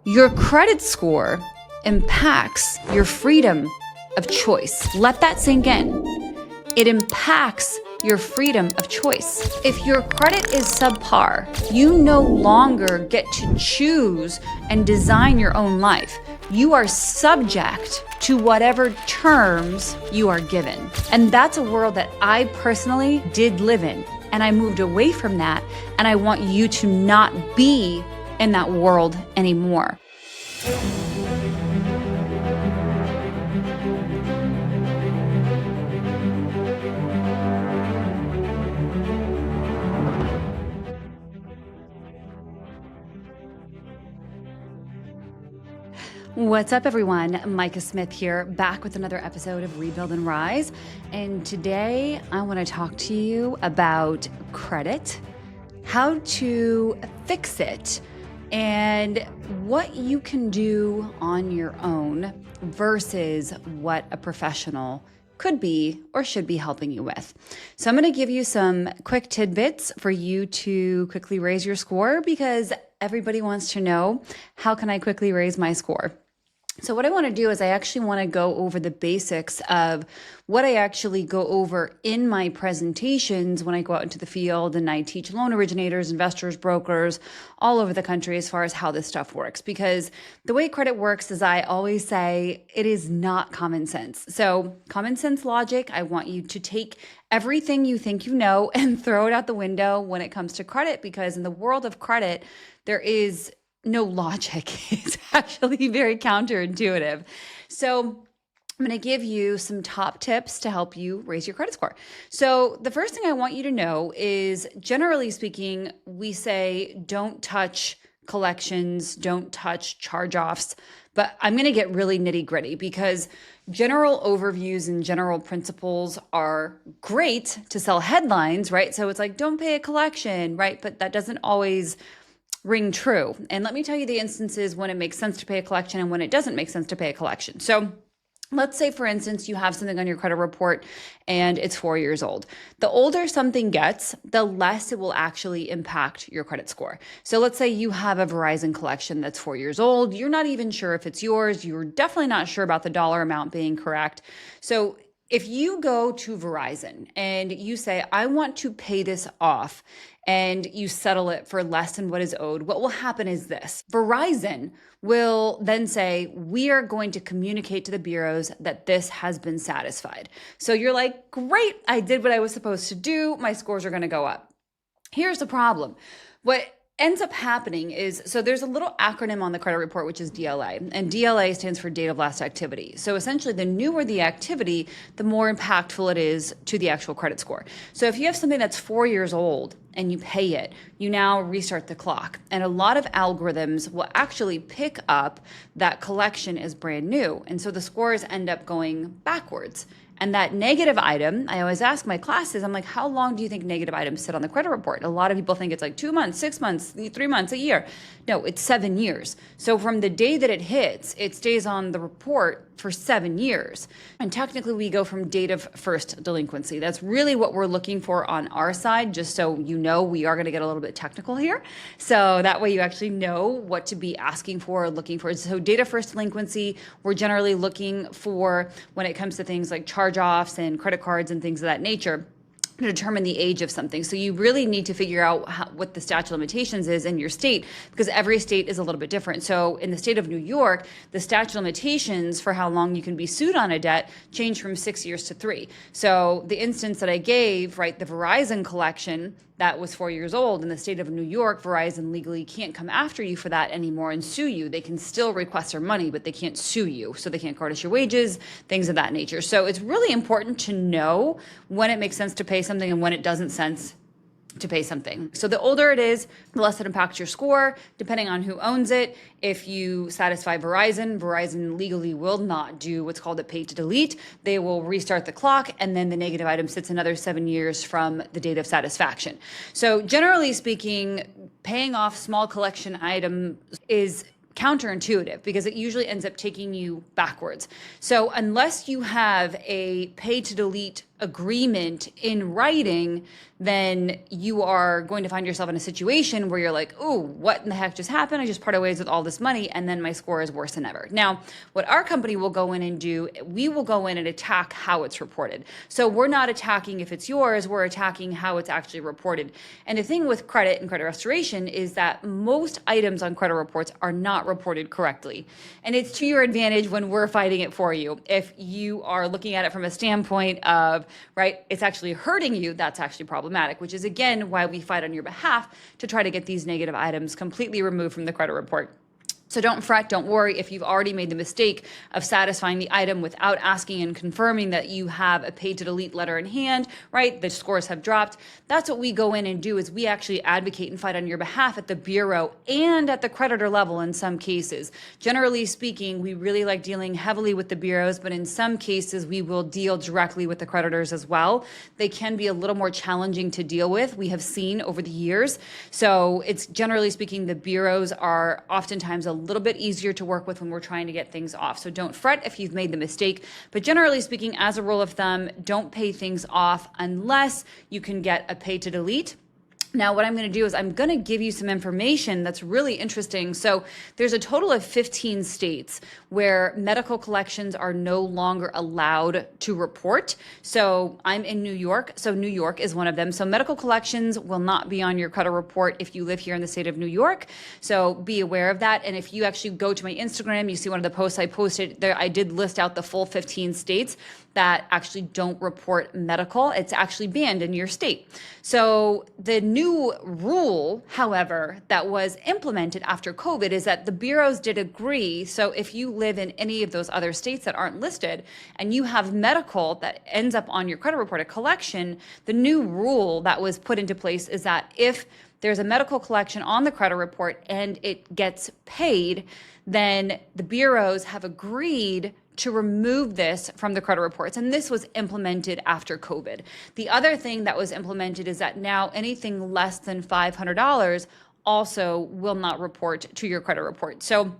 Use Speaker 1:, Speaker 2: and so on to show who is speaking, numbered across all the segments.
Speaker 1: Your credit score impacts your freedom of choice. Let that sink in. It impacts your freedom of choice. If your credit is subpar, you no longer get to choose and design your own life. You are subject to whatever terms you are given. And that's a world that I personally did live in. And I moved away from that. And I want you to not be in that world anymore. What's up, everyone? Micah Smith here, back with another episode of Rebuild and Rise. And today I want to talk to you about credit, how to fix it, and what you can do on your own versus what a professional could be or should be helping you with. So I'm going to give you some quick tidbits for you to quickly raise your score, because everybody wants to know, how can I quickly raise my score? So what I want to do is I actually want to go over the basics of what I actually go over in my presentations when I go out into the field and I teach loan originators, investors, brokers all over the country as far as how this stuff works. Because the way credit works is, I always say, it is not common sense. So common sense logic, I want you to take everything you think you know and throw it out the window when it comes to credit, because in the world of credit, there is no logic. It's actually very counterintuitive. So I'm going to give you some top tips to help you raise your credit score. So the first thing I want you to know is, generally speaking, we say don't touch collections, don't touch charge-offs, but I'm going to get really nitty-gritty, because general overviews and general principles are great to sell headlines, right? So it's like, don't pay a collection, right? But that doesn't always ring true. And let me tell you the instances when it makes sense to pay a collection and when it doesn't make sense to pay a collection. So let's say, for instance, you have something on your credit report and it's 4 years old. The older something gets, the less it will actually impact your credit score. So let's say you have a Verizon collection that's 4 years old. You're not even sure if it's yours. You're definitely not sure about the dollar amount being correct. So if you go to Verizon and you say, I want to pay this off, and you settle it for less than what is owed, what will happen is this. Verizon will then say, we are going to communicate to the bureaus that this has been satisfied. So you're like, great, I did what I was supposed to do. My scores are going to go up. Here's the problem. What ends up happening is, so there's a little acronym on the credit report, which is DLA, and DLA stands for date of last activity. So essentially, the newer the activity, the more impactful it is to the actual credit score. So if you have something that's 4 years old and you pay it, you now restart the clock. And a lot of algorithms will actually pick up that collection as brand new. And so the scores end up going backwards. And that negative item, I always ask my classes, I'm like, how long do you think negative items sit on the credit report? A lot of people think it's like 2 months, 6 months, 3 months, a year. No, it's 7 years. So from the day that it hits, it stays on the report for 7 years. And technically we go from date of first delinquency. That's really what we're looking for on our side, just so you know. We are going to get a little bit technical here. So that way you actually know what to be asking for or looking for. So date of first delinquency, we're generally looking for when it comes to things like charge-offs and credit cards and things of that nature, to determine the age of something. So you really need to figure out what the statute of limitations is in your state, because every state is a little bit different. So in the state of New York, the statute of limitations for how long you can be sued on a debt changed from 6 years to 3. So the instance that I gave, right, the Verizon collection that was 4 years old, in the state of New York, Verizon legally can't come after you for that anymore and sue you. They can still request their money, but they can't sue you. So they can't garnish your wages, things of that nature. So it's really important to know when it makes sense to pay something and when it doesn't sense to pay something. So the older it is, the less it impacts your score, depending on who owns it. If you satisfy Verizon, Verizon legally will not do what's called a pay to delete. They will restart the clock, and then the negative item sits another 7 years from the date of satisfaction. So generally speaking, paying off small collection item is counterintuitive, because it usually ends up taking you backwards. So unless you have a pay to delete agreement in writing, then you are going to find yourself in a situation where you're like, oh, what in the heck just happened? I just parted ways with all this money, and then my score is worse than ever. Now, what our company will go in and do, we will go in and attack how it's reported. So we're not attacking if it's yours, we're attacking how it's actually reported. And the thing with credit and credit restoration is that most items on credit reports are not reported correctly. And it's to your advantage when we're fighting it for you. If you are looking at it from a standpoint of, right, it's actually hurting you, that's actually problematic, which is again why we fight on your behalf to try to get these negative items completely removed from the credit report. So don't fret, don't worry if you've already made the mistake of satisfying the item without asking and confirming that you have a pay to delete letter in hand, right? The scores have dropped. That's what we go in and do, is we actually advocate and fight on your behalf at the bureau and at the creditor level in some cases. Generally speaking, we really like dealing heavily with the bureaus, but in some cases we will deal directly with the creditors as well. They can be a little more challenging to deal with, we have seen over the years. So it's generally speaking, the bureaus are oftentimes a little bit easier to work with when we're trying to get things off. So don't fret if you've made the mistake, but generally speaking, as a rule of thumb, don't pay things off unless you can get a pay to delete. Now, what I'm going to do is I'm going to give you some information that's really interesting. So there's a total of 15 states where medical collections are no longer allowed to report. So I'm in New York. So New York is one of them. So medical collections will not be on your credit report if you live here in the state of New York. So be aware of that. And if you actually go to my Instagram, you see one of the posts I posted there, I did list out the full 15 states that actually don't report medical. It's actually banned in your state. So the new rule, however, that was implemented after COVID is that the bureaus did agree. So if you live in any of those other states that aren't listed and you have medical that ends up on your credit report, a collection, the new rule that was put into place is that if there's a medical collection on the credit report and it gets paid, then the bureaus have agreed to remove this from the credit reports. And this was implemented after COVID. The other thing that was implemented is that now anything less than $500 also will not report to your credit report. So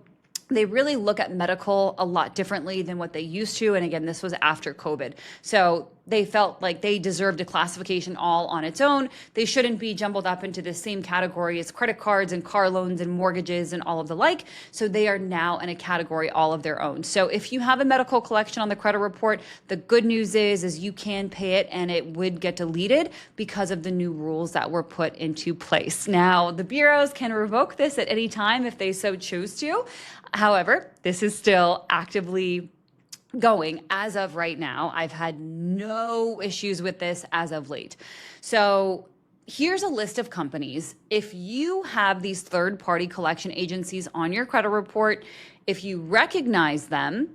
Speaker 1: they really look at medical a lot differently than what they used to. And again, this was after COVID. So they felt like they deserved a classification all on its own. They shouldn't be jumbled up into the same category as credit cards and car loans and mortgages and all of the like. So they are now in a category all of their own. So if you have a medical collection on the credit report, the good news is you can pay it and it would get deleted because of the new rules that were put into place. Now, the bureaus can revoke this at any time if they so choose to. However, this is still actively going as of right now. I've had no issues with this as of late. So here's a list of companies. If you have these third-party collection agencies on your credit report, if you recognize them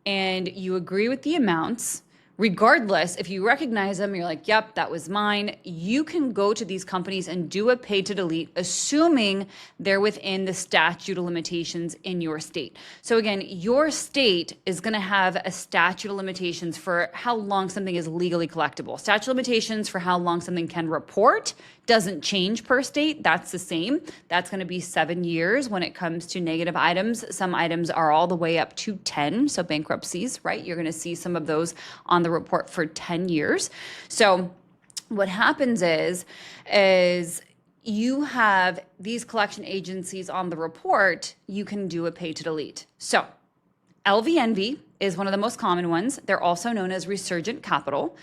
Speaker 1: and you agree with the amounts, regardless, if you recognize them, you're like, yep, that was mine, you can go to these companies and do a pay to delete, assuming they're within the statute of limitations in your state. So again, your state is going to have a statute of limitations for how long something is legally collectible. Statute of limitations for how long something can report doesn't change per state. That's the same. That's going to be 7 years when it comes to negative items. Some items are all the way up to 10. So bankruptcies, right? You're going to see some of those on the report for 10 years. So what happens is you have these collection agencies on the report, you can do a pay to delete. So LVNV is one of the most common ones. They're also known as Resurgent Capital.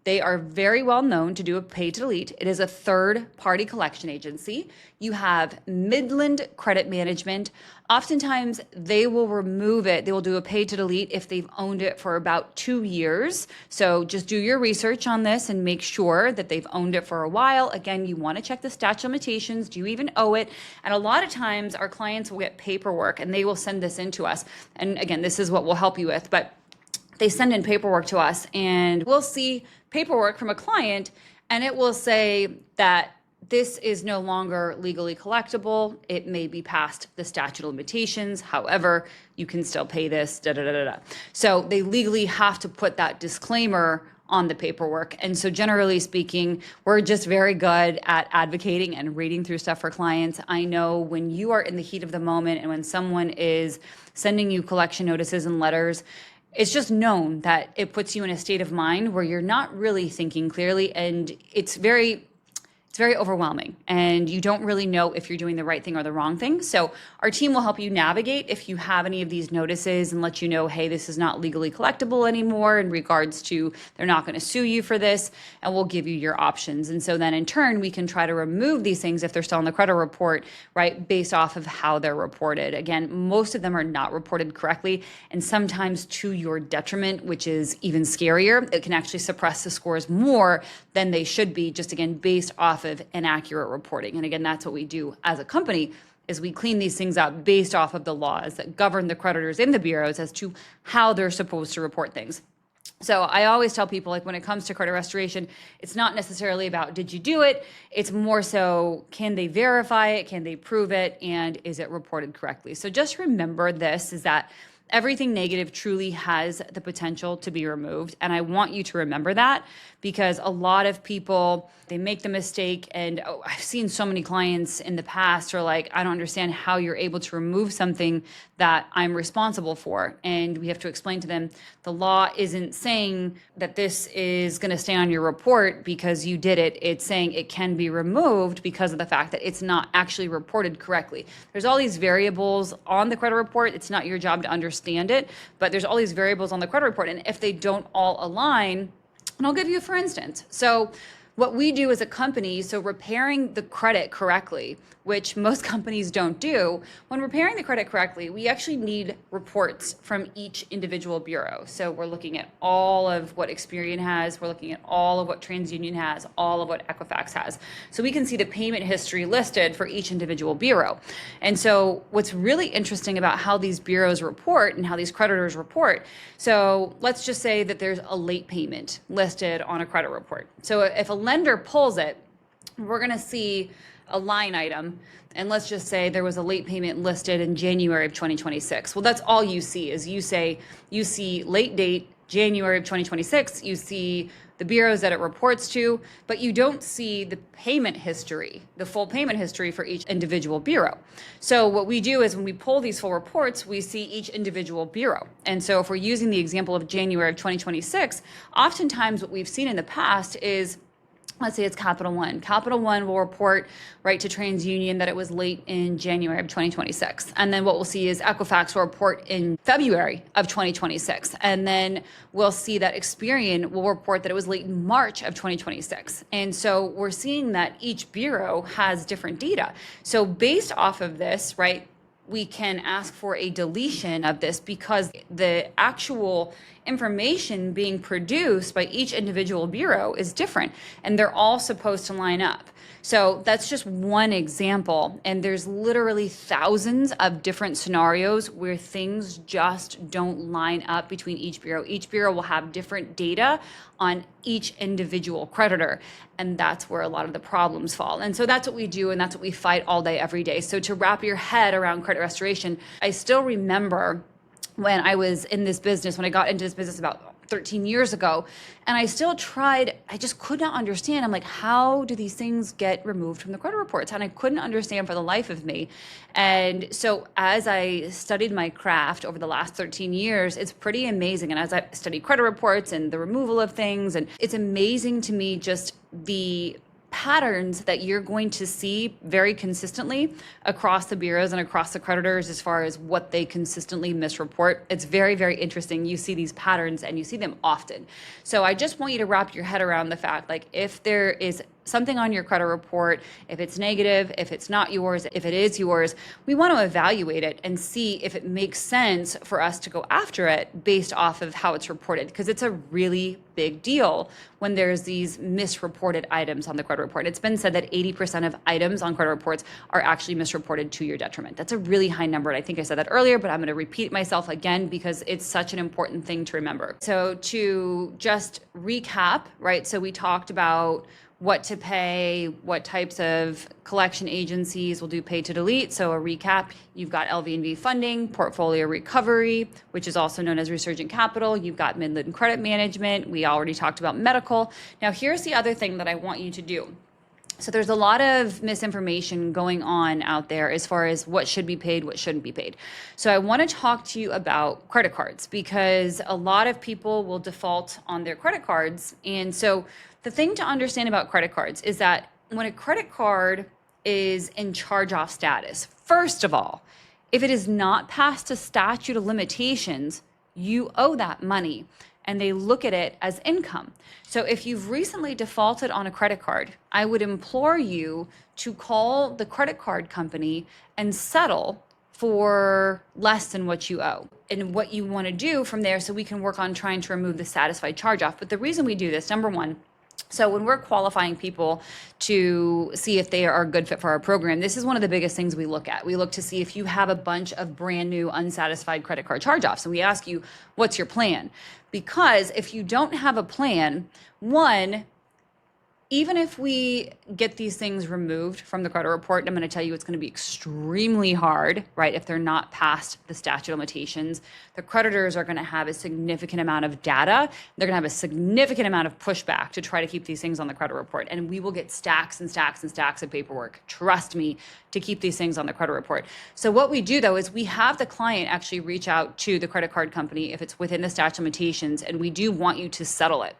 Speaker 1: They are very well known to do a pay to delete. It is a third-party collection agency. You have Midland Credit Management. Oftentimes, they will remove it. They will do a pay to delete if they've owned it for about 2 years. So just do your research on this and make sure that they've owned it for a while. Again, you want to check the statute of limitations. Do you even owe it? And a lot of times, our clients will get paperwork, and they will send this in to us. And again, this is what we'll help you with. But they send in paperwork to us, and we'll see paperwork from a client, and it will say that this is no longer legally collectible. It may be past the statute of limitations. However, you can still pay this, da, da, da, da, da. So they legally have to put that disclaimer on the paperwork. And so generally speaking, we're just very good at advocating and reading through stuff for clients. I know when you are in the heat of the moment and when someone is sending you collection notices and letters, it's just known that it puts you in a state of mind where you're not really thinking clearly, and it's very overwhelming and you don't really know if you're doing the right thing or the wrong thing. So our team will help you navigate if you have any of these notices and let you know, hey, this is not legally collectible anymore in regards to they're not going to sue you for this, and we'll give you your options. And so then in turn, we can try to remove these things if they're still on the credit report, right, based off of how they're reported. Again, most of them are not reported correctly, and sometimes to your detriment, which is even scarier. It can actually suppress the scores more than they should be, just again, based off of inaccurate reporting. And again, that's what we do as a company, is we clean these things up based off of the laws that govern the creditors in the bureaus as to how they're supposed to report things. So I always tell people, like, when it comes to credit restoration, it's not necessarily about did you do it? It's more so, can they verify it? Can they prove it? And is it reported correctly? So just remember this, is that everything negative truly has the potential to be removed. And I want you to remember that, because a lot of people, they make the mistake. And I've seen so many clients in the past are like, I don't understand how you're able to remove something that I'm responsible for. And we have to explain to them, the law isn't saying that this is going to stay on your report because you did it. It's saying it can be removed because of the fact that it's not actually reported correctly. There's all these variables on the credit report. It's not your job to understand it, but there's all these variables on the credit report. And if they don't all align, and I'll give you for instance. So what we do as a company, so repairing the credit correctly, which most companies don't do, when repairing the credit correctly, we actually need reports from each individual bureau. So we're looking at all of what Experian has, we're looking at all of what TransUnion has, all of what Equifax has. So we can see the payment history listed for each individual bureau. And so what's really interesting about how these bureaus report and how these creditors report, so let's just say that there's a late payment listed on a credit report. So if a lender pulls it, we're going to see a line item, and let's just say there was a late payment listed in January of 2026. Well, that's all you see, is you see late date January of 2026, you see the bureaus that it reports to, but you don't see the payment history, the full payment history for each individual bureau. So what we do is when we pull these full reports, we see each individual bureau. And so if we're using the example of January of 2026, oftentimes what we've seen in the past is, let's say it's Capital One. Capital One will report right to TransUnion that it was late in January of 2026. And then what we'll see is Equifax will report in February of 2026. And then we'll see that Experian will report that it was late in March of 2026. And so we're seeing that each bureau has different data. So based off of this, right, we can ask for a deletion of this, because the actual information being produced by each individual bureau is different, and they're all supposed to line up. So that's just one example, and there's literally thousands of different scenarios where things just don't line up between each bureau. Each bureau will have different data on each individual creditor, and that's where a lot of the problems fall. And so that's what we do, and that's what we fight all day, every day. So to wrap your head around credit restoration, I still remember when I was in this business, when I got into this business about 13 years ago, and I still tried, I just could not understand. I'm like, how do these things get removed from the credit reports? And I couldn't understand for the life of me. And so as I studied my craft over the last 13 years, it's pretty amazing. And as I studied credit reports and the removal of things, and it's amazing to me just the patterns that you're going to see very consistently across the bureaus and across the creditors as far as what they consistently misreport. It's very, very interesting. You see these patterns and you see them often. So I just want you to wrap your head around the fact, like, if there is something on your credit report, if it's negative, if it's not yours, if it is yours, we want to evaluate it and see if it makes sense for us to go after it based off of how it's reported, because it's a really big deal when there's these misreported items on the credit report. It's been said that 80% of items on credit reports are actually misreported to your detriment. That's a really high number, and I think I said that earlier, but I'm going to repeat myself again because it's such an important thing to remember. So to just recap, right, so we talked about what to pay, what types of collection agencies will do pay to delete. So a recap, you've got LV&V funding, portfolio recovery, which is also known as Resurgent Capital. You've got Midland Credit Management. We already talked about medical. Now here's the other thing that I want you to do. So there's a lot of misinformation going on out there as far as what should be paid, what shouldn't be paid. So I want to talk to you about credit cards because a lot of people will default on their credit cards. And so the thing to understand about credit cards is that when a credit card is in charge off status, first of all, if it is not past a statute of limitations, you owe that money and they look at it as income. So if you've recently defaulted on a credit card, I would implore you to call the credit card company and settle for less than what you owe and what you want to do from there so we can work on trying to remove the satisfied charge off. But the reason we do this, number one, so when we're qualifying people to see if they are a good fit for our program, this is one of the biggest things we look at. We look to see if you have a bunch of brand new unsatisfied credit card charge-offs. And we ask you, what's your plan? Because if you don't have a plan, one, even if we get these things removed from the credit report, I'm going to tell you it's going to be extremely hard, right? If they're not past the statute of limitations, the creditors are going to have a significant amount of data. They're going to have a significant amount of pushback to try to keep these things on the credit report. And we will get stacks and stacks and stacks of paperwork, trust me, to keep these things on the credit report. So what we do though is we have the client actually reach out to the credit card company if it's within the statute of limitations, and we do want you to settle it.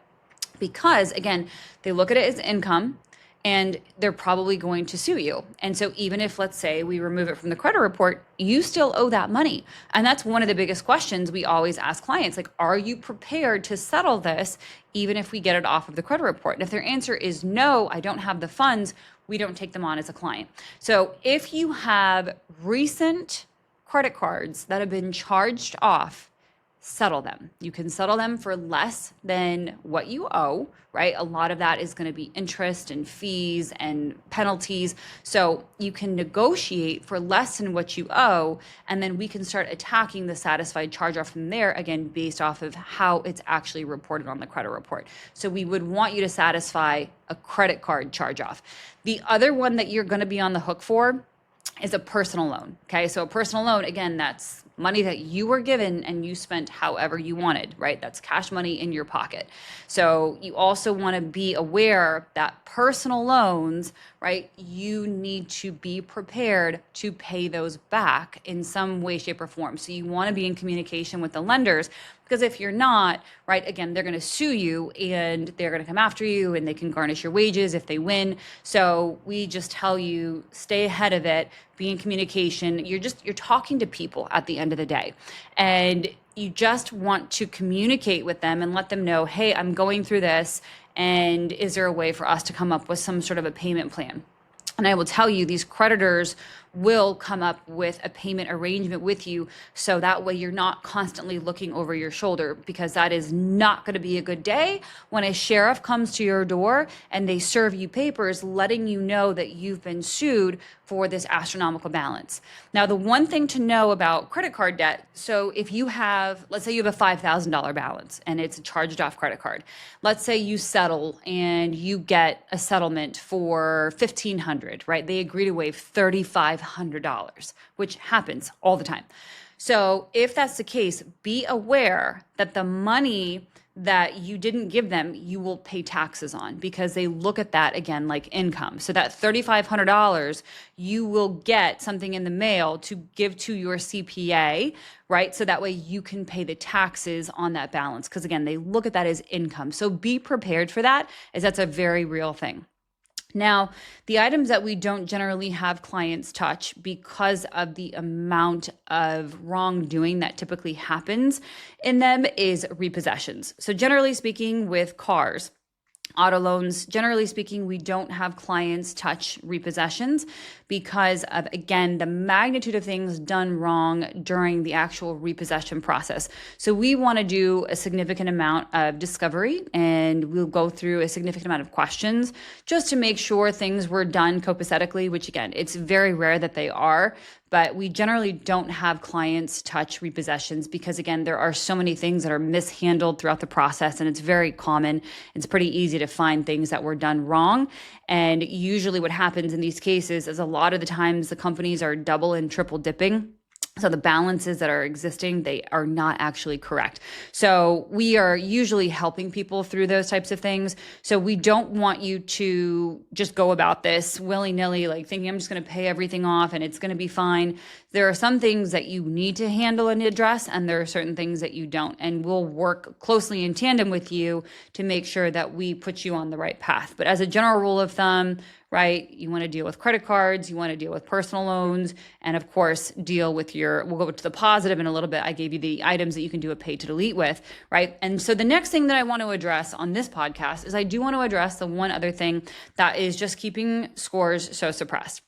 Speaker 1: Because again, they look at it as income and they're probably going to sue you. And so even if, let's say, we remove it from the credit report, you still owe that money. And that's one of the biggest questions we always ask clients, like, are you prepared to settle this even if we get it off of the credit report? And if their answer is no, I don't have the funds, we don't take them on as a client. So if you have recent credit cards that have been charged off, settle them. You can settle them for less than what you owe, right? A lot of that is going to be interest and fees and penalties. So you can negotiate for less than what you owe, and then we can start attacking the satisfied charge off from there, again, based off of how it's actually reported on the credit report. So we would want you to satisfy a credit card charge off. The other one that you're going to be on the hook for is a personal loan. Okay. So a personal loan, again, that's money that you were given and you spent however you wanted, right? That's cash money in your pocket. So you also want to be aware that personal loans, right? You need to be prepared to pay those back in some way, shape, or form. So you want to be in communication with the lenders, because if you're not, right, again, they're going to sue you and they're going to come after you and they can garnish your wages if they win. So we just tell you, stay ahead of it, be in communication. You're talking to people at the end of the day. And you just want to communicate with them and let them know, hey, I'm going through this. And is there a way for us to come up with some sort of a payment plan? And I will tell you, these creditors will come up with a payment arrangement with you, so that way you're not constantly looking over your shoulder, because that is not going to be a good day when a sheriff comes to your door and they serve you papers letting you know that you've been sued for this astronomical balance. Now, the one thing to know about credit card debt, so if you have, let's say you have a $5,000 balance and it's a charged off credit card. Let's say you settle and you get a settlement for $1,500, right? They agree to waive $3,500, which happens all the time. So if that's the case, be aware that the money that you didn't give them, you will pay taxes on, because they look at that again like income. So that $3,500, you will get something in the mail to give to your CPA, right? So that way you can pay the taxes on that balance, because again, they look at that as income. So be prepared for that, as that's a very real thing. Now, the items that we don't generally have clients touch because of the amount of wrongdoing that typically happens in them is repossessions. So generally speaking, with cars, auto loans, generally speaking, we don't have clients touch repossessions because of, again, the magnitude of things done wrong during the actual repossession process. So we want to do a significant amount of discovery, and we'll go through a significant amount of questions just to make sure things were done copacetically, which again, it's very rare that they are. But we generally don't have clients touch repossessions because, again, there are so many things that are mishandled throughout the process, and it's very common. It's pretty easy to find things that were done wrong. And usually what happens in these cases is a lot of the times the companies are double and triple dipping. So the balances that are existing, they are not actually correct. So we are usually helping people through those types of things. So we don't want you to just go about this willy-nilly, like thinking I'm just going to pay everything off and it's going to be fine. There are some things that you need to handle and address, and there are certain things that you don't. And we'll work closely in tandem with you to make sure that we put you on the right path. But as a general rule of thumb, right, you want to deal with credit cards, you want to deal with personal loans, and of course, deal with we'll go to the positive in a little bit. I gave you the items that you can do a pay to delete with, right? And so the next thing that I want to address on this podcast is I do want to address the one other thing that is just keeping scores so suppressed.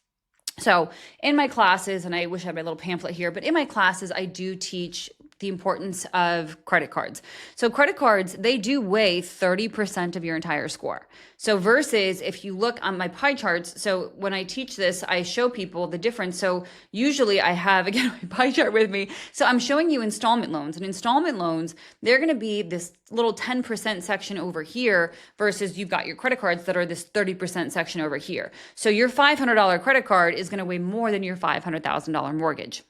Speaker 1: So in my classes, and I wish I had my little pamphlet here, but in my classes, I do teach the importance of credit cards. So credit cards, they do weigh 30% of your entire score. So versus if you look on my pie charts, so when I teach this, I show people the difference. So usually I have, again, my pie chart with me. So I'm showing you installment loans, and installment loans, they're going to be this little 10% section over here versus you've got your credit cards that are this 30% section over here. So your $500 credit card is going to weigh more than your $500,000 mortgage.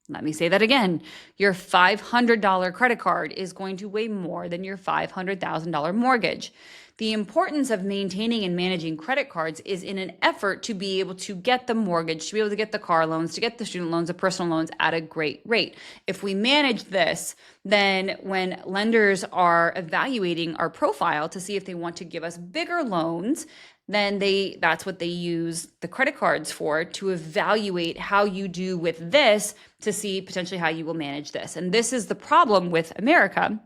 Speaker 1: Let me say that again. Your $500 credit card is going to weigh more than your $500,000 mortgage. The importance of maintaining and managing credit cards is in an effort to be able to get the mortgage, to be able to get the car loans, to get the student loans, the personal loans at a great rate. If we manage this, then when lenders are evaluating our profile to see if they want to give us bigger loans, then that's what they use the credit cards for, to evaluate how you do with this to see potentially how you will manage this. And this is the problem with America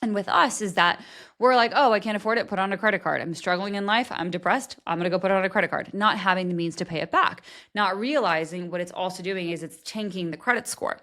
Speaker 1: and with us, is that we're like, oh, I can't afford it, put on a credit card. I'm struggling in life, I'm depressed, I'm going to go put it on a credit card, not having the means to pay it back, not realizing what it's also doing is it's tanking the credit score.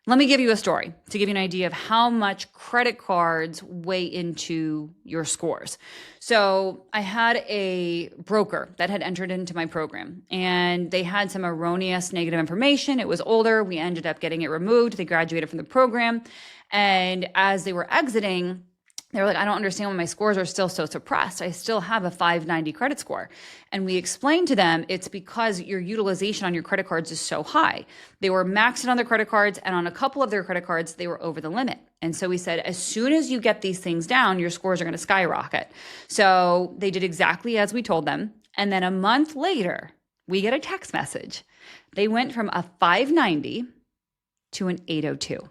Speaker 1: Let me give you a story to give you an idea of how much credit cards weigh into your scores. So I had a broker that had entered into my program, and they had some erroneous negative information. It was older. We ended up getting it removed. They graduated from the program. And as they were exiting, they were like, I don't understand why my scores are still so suppressed. I still have a 590 credit score. And we explained to them it's because your utilization on your credit cards is so high. They were maxed on their credit cards, and on a couple of their credit cards, they were over the limit. And so we said, as soon as you get these things down, your scores are going to skyrocket. So they did exactly as we told them. And then a month later, we get a text message. They went from a 590 to an 802.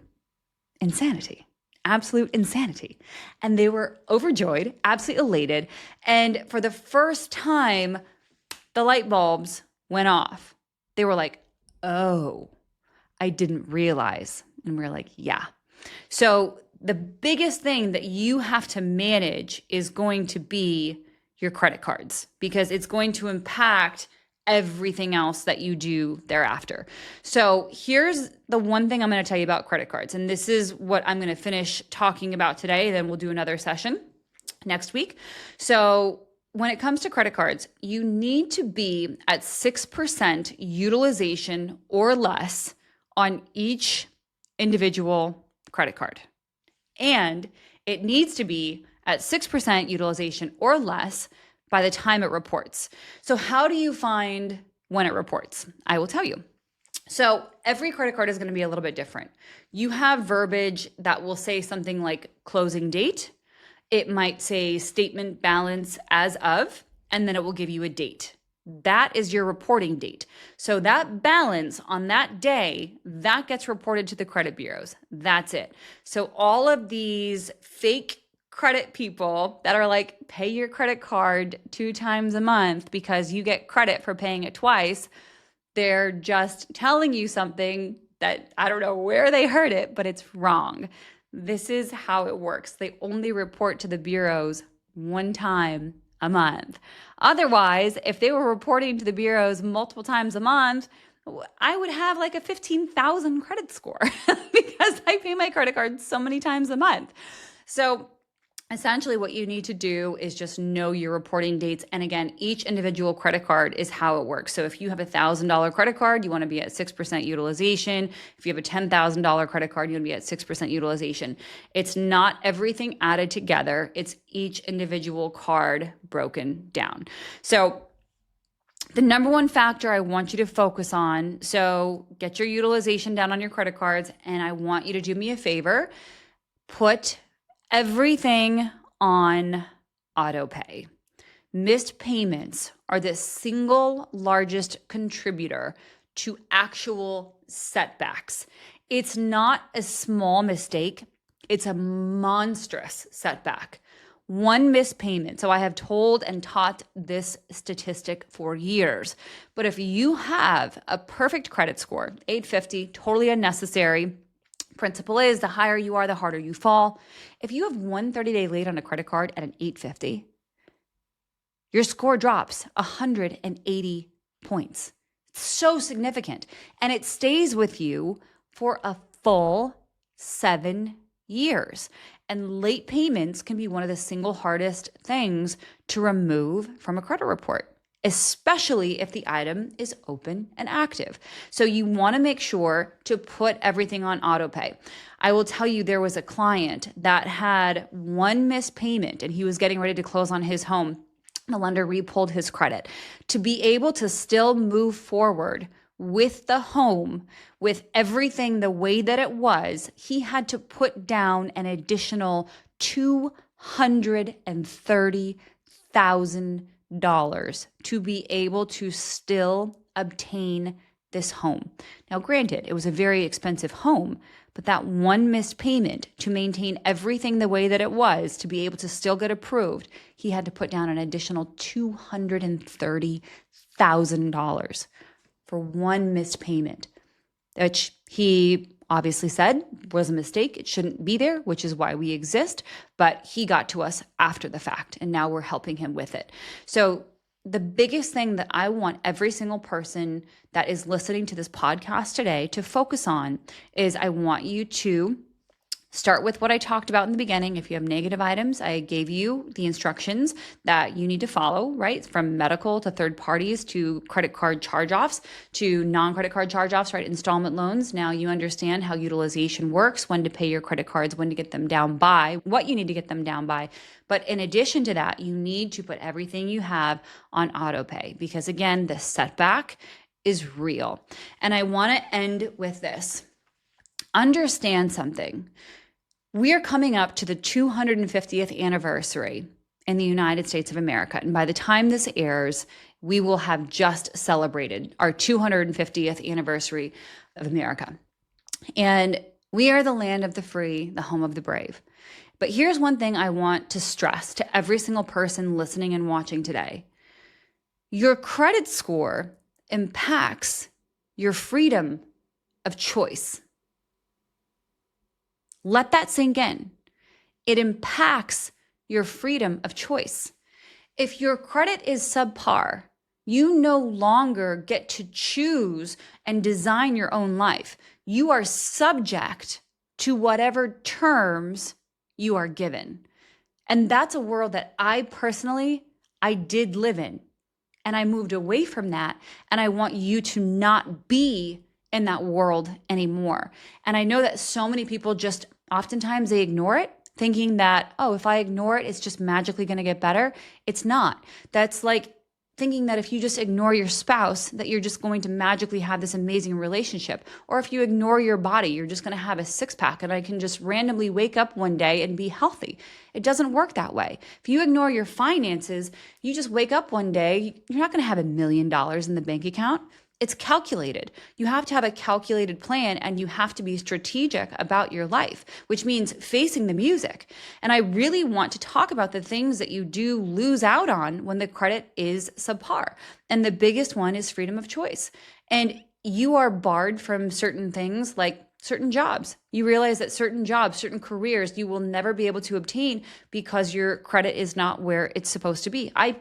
Speaker 1: Insanity. Absolute insanity. And they were overjoyed, absolutely elated. And for the first time, the light bulbs went off. They were like, oh, I didn't realize. And we're like, yeah. So the biggest thing that you have to manage is going to be your credit cards, because it's going to impact everything else that you do thereafter. So here's the one thing I'm going to tell you about credit cards. And this is what I'm going to finish talking about today. Then we'll do another session next week. So when it comes to credit cards, you need to be at 6% utilization or less on each individual credit card. And it needs to be at 6% utilization or less by the time it reports. So how do you find when it reports? I will tell you. So every credit card is going to be a little bit different. You have verbiage that will say something like closing date. It might say statement balance as of, and then it will give you a date. That is your reporting date. So that balance on that day, that gets reported to the credit bureaus. That's it. So all of these fake credit people that are like, pay your credit card 2 times a month because you get credit for paying it twice, they're just telling you something that I don't know where they heard it, but it's wrong. This is how it works. They only report to the bureaus 1 time a month. Otherwise, if they were reporting to the bureaus multiple times a month, I would have like a 15,000 credit score because I pay my credit card so many times a month. So essentially what you need to do is just know your reporting dates. And again, each individual credit card is how it works. So if you have a $1,000 credit card, you want to be at 6% utilization. If you have a $10,000 credit card, you want to be at 6% utilization. It's not everything added together. It's each individual card broken down. So The number one factor I want you to focus on, so get your utilization down on your credit cards, and I want you to do me a favor, put everything on auto pay. Missed payments are the single largest contributor to actual setbacks. It's not a small mistake, it's a monstrous setback. One missed payment. So I have told and taught this statistic for years. But if you have a perfect credit score, 850, totally unnecessary. Principle is the higher you are, the harder you fall. If you have one 30-day late on a credit card at an 850, your score drops 180 points. It's so significant. And it stays with you for a full 7 years. And late payments can be one of the single hardest things to remove from a credit report, especially if the item is open and active. So you want to make sure to put everything on auto pay. I will tell you, there was a client that had one missed payment and he was getting ready to close on his home. The lender repulled his credit. To be able to still move forward with the home, with everything the way that it was, he had to put down an additional $230,000 to be able to still obtain this home. Now, granted, it was a very expensive home, but that one missed payment to maintain everything the way that it was, to be able to still get approved, he had to put down an additional $230,000 for one missed payment, which he obviously said was a mistake. It shouldn't be there, which is why we exist. But he got to us after the fact, and now we're helping him with it. So the biggest thing that I want every single person that is listening to this podcast today to focus on is I want you to start with what I talked about in the beginning. If you have negative items, I gave you the instructions that you need to follow, right? From medical to third parties to credit card charge-offs to non-credit card charge-offs, right? Installment loans. Now you understand how utilization works, when to pay your credit cards, when to get them down by, what you need to get them down by. But in addition to that, you need to put everything you have on auto pay because, again, the setback is real. And I want to end with this. Understand something. We are coming up to the 250th anniversary in the United States of America. And by the time this airs, we will have just celebrated our 250th anniversary of America. And we are the land of the free, the home of the brave. But here's one thing I want to stress to every single person listening and watching today. Your credit score impacts your freedom of choice. Let that sink in. It impacts your freedom of choice. If your credit is subpar, you no longer get to choose and design your own life. You are subject to whatever terms you are given. And that's a world that I did live in. And I moved away from that. And I want you to not be in that world anymore. And I know that so many people just oftentimes they ignore it, thinking that, oh, if I ignore it, it's just magically going to get better. It's not. That's like thinking that if you just ignore your spouse, that you're just going to magically have this amazing relationship. Or if you ignore your body, you're just going to have a six-pack and I can just randomly wake up one day and be healthy. It doesn't work that way. If you ignore your finances, you just wake up one day, you're not going to have $1 million in the bank account. It's calculated. You have to have a calculated plan and you have to be strategic about your life, which means facing the music. And I really want to talk about the things that you do lose out on when the credit is subpar. And the biggest one is freedom of choice. And you are barred from certain things like certain jobs. You realize that certain jobs, certain careers, you will never be able to obtain because your credit is not where it's supposed to be. I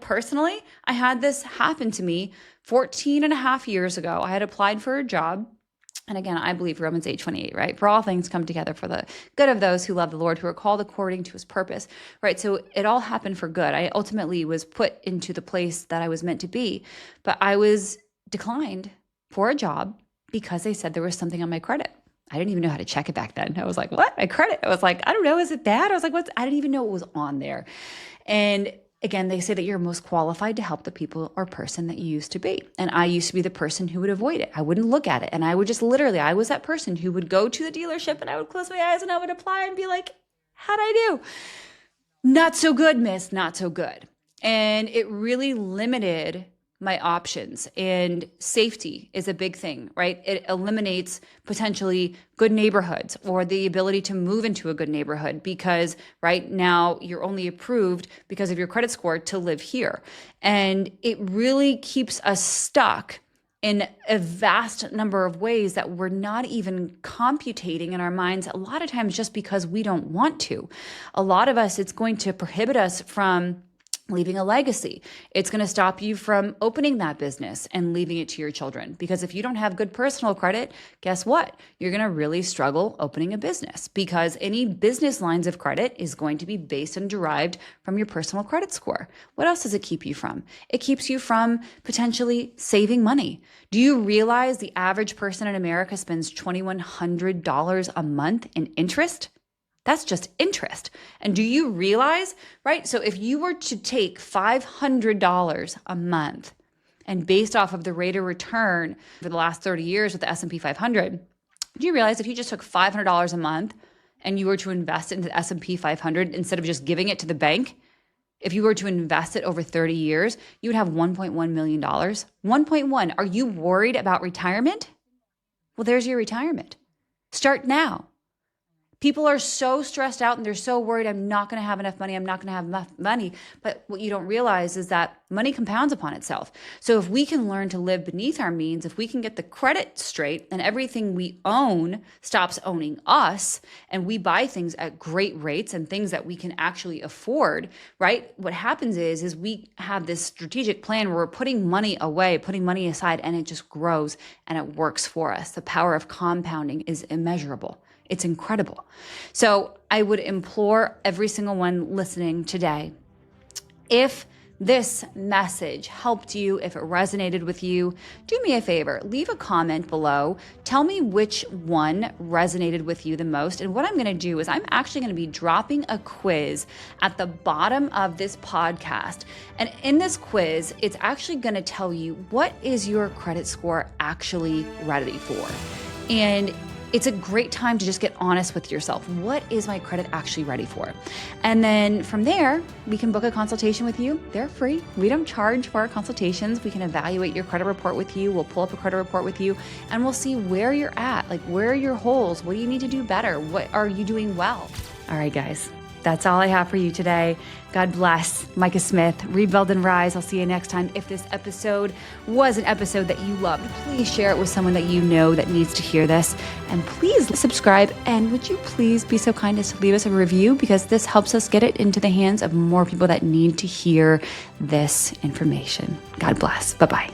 Speaker 1: had this happen to me 14 and a half years ago. I had applied for a job. And again, I believe Romans 8:28, right? For all things come together for the good of those who love the Lord, who are called according to his purpose, right? So it all happened for good. I ultimately was put into the place that I was meant to be, but I was declined for a job because they said there was something on my credit. I didn't even know how to check it back then. I was like, what? My credit? I was like, I don't know. Is it bad? I was like, I didn't even know it was on there. And Again, they say that you're most qualified to help the people or person that you used to be. And I used to be the person who would avoid it. I wouldn't look at it. And I would just I was that person who would go to the dealership and I would close my eyes and I would apply and be like, how'd I do? Not so good, miss, not so good. And it really limited my options, and safety is a big thing, right? It eliminates potentially good neighborhoods or the ability to move into a good neighborhood because right now you're only approved because of your credit score to live here. And it really keeps us stuck in a vast number of ways that we're not even computating in our minds, a lot of times just because we don't want to. A lot of us, it's going to prohibit us from leaving a legacy. It's going to stop you from opening that business and leaving it to your children. Because if you don't have good personal credit, guess what? You're going to really struggle opening a business because any business lines of credit is going to be based and derived from your personal credit score. What else does it keep you from? It keeps you from potentially saving money. Do you realize the average person in America spends $2,100 a month in interest? That's just interest. And do you realize, right? So if you were to take $500 a month and based off of the rate of return for the last 30 years with the S&P 500, do you realize if you just took $500 a month and you were to invest it into the S&P 500 instead of just giving it to the bank, if you were to invest it over 30 years, you would have $1.1 million. 1.1. Are you worried about retirement? Well, there's your retirement. Start now. People are so stressed out and they're so worried, I'm not going to have enough money. I'm not going to have enough money. But what you don't realize is that money compounds upon itself. So if we can learn to live beneath our means, if we can get the credit straight and everything we own stops owning us and we buy things at great rates and things that we can actually afford, right? What happens is we have this strategic plan where we're putting money away, putting money aside, and it just grows and it works for us. The power of compounding is immeasurable. It's incredible. So I would implore every single one listening today, if this message helped you, if it resonated with you, do me a favor, leave a comment below. Tell me which one resonated with you the most. And what I'm going to do is I'm actually going to be dropping a quiz at the bottom of this podcast. And in this quiz, it's actually going to tell you what is your credit score actually ready for. And it's a great time to just get honest with yourself. What is my credit actually ready for? And then from there, we can book a consultation with you. They're free. We don't charge for our consultations. We can evaluate your credit report with you. We'll pull up a credit report with you and we'll see where you're at. Like, where are your holes? What do you need to do better? What are you doing well? All right, guys. That's all I have for you today. God bless. Micah Smith, Rebuild and Rise. I'll see you next time. If this episode was an episode that you loved, please share it with someone that you know that needs to hear this. And please subscribe. And would you please be so kind as to leave us a review, because this helps us get it into the hands of more people that need to hear this information. God bless. Bye-bye.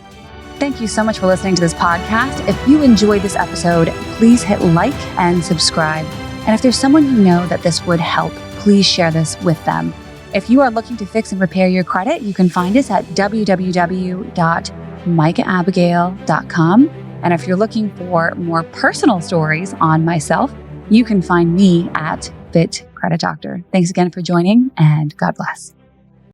Speaker 1: Thank you so much for listening to this podcast. If you enjoyed this episode, please hit like and subscribe. And if there's someone you know that this would help, please share this with them. If you are looking to fix and repair your credit, you can find us at www.micaabigail.com. And if you're looking for more personal stories on myself, you can find me at Fit Credit Doctor. Thanks again for joining, and God bless.